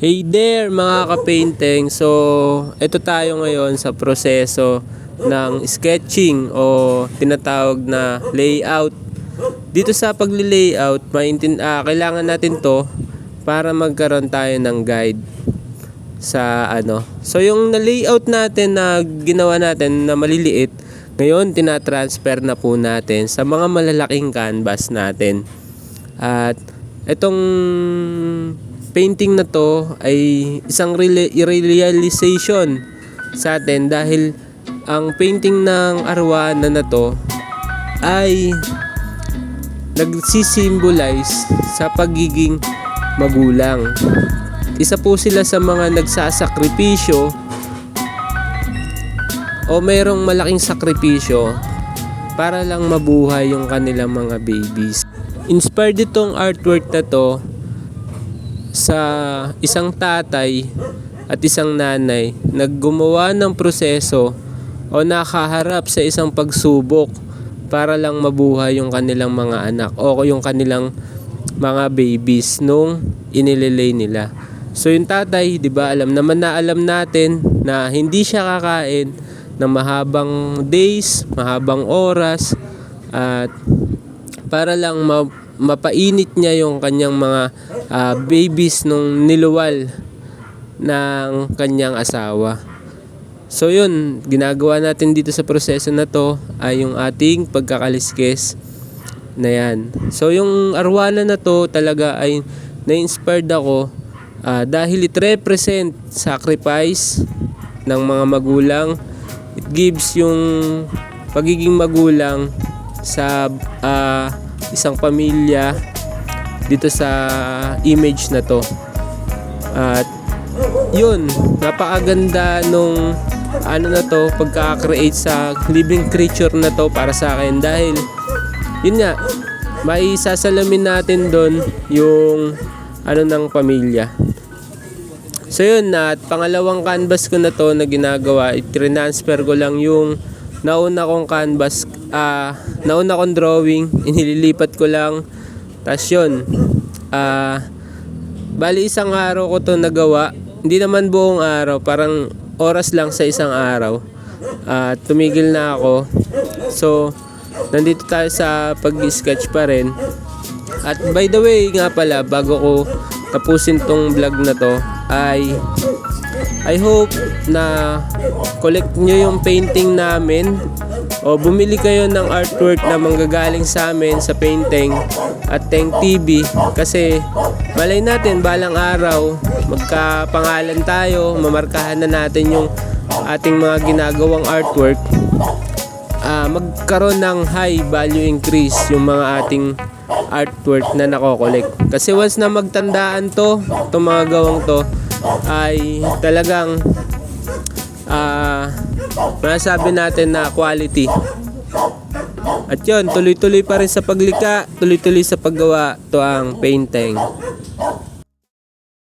Hey there mga ka-painting. So, ito tayo ngayon sa proseso ng sketching o tinatawag na layout. Dito sa pagli-layout, kailangan natin to para magkaroon tayo ng guide sa ano. So, yung na-layout natin na ginawa natin na maliliit, ngayon tinatransfer na po natin sa mga malalaking canvas natin. At itong painting na to ay isang realization sa atin dahil ang painting ng arwana na to ay nagsisimbolize sa pagiging magulang. Isa po sila sa mga nagsasakripisyo o mayroong malaking sakripisyo para lang mabuhay yung kanilang mga babies. Inspired itong artwork na to sa isang tatay at isang nanay naggumawa ng proseso o nakaharap sa isang pagsubok para lang mabuhay yung kanilang mga anak o yung kanilang mga babies nung inililay nila. So yung tatay, 'di ba, alam natin na hindi siya kakain ng mahabang days, mahabang oras at para lang mapainit niya yung kanyang mga babies nung niluwal ng kanyang asawa. So yun, ginagawa natin dito sa proseso na to ay yung ating pagkakaliskis na yan. So yung arwana na to talaga ay na-inspired ako dahil it represent sacrifice ng mga magulang. It gives yung pagiging magulang sa isang pamilya dito sa image na to. At yun, napakaganda nung ano na to, pagka-create sa living creature na to para sa akin dahil yun nga, may sasalamin natin doon yung ano ng pamilya. So yun, at pangalawang canvas ko na to na ginagawa, i-transfer ko lang yung nauna kong canvas, nauna kong drawing, inililipat ko lang. Tas yun, bali isang araw ko to nagawa. Hindi naman buong araw, parang oras lang sa isang araw. Tumigil na ako. So, nandito tayo sa pag-sketch pa rin. At by the way nga pala, bago ko tapusin tong vlog na to, I hope na collect nyo yung painting namin o bumili kayo ng artwork na manggagaling sa amin sa painting at Teng TV kasi malay natin balang araw magkapangalan tayo, mamarkahan na natin yung ating mga ginagawang artwork, magkaroon ng high value increase yung mga ating artwork na nakokolekt. Kasi once na magtandaan to, itong mga gawang to ay talagang masasabi natin na quality. At yun, tuloy-tuloy pa rin sa paglikha, tuloy-tuloy sa paggawa to ang painting.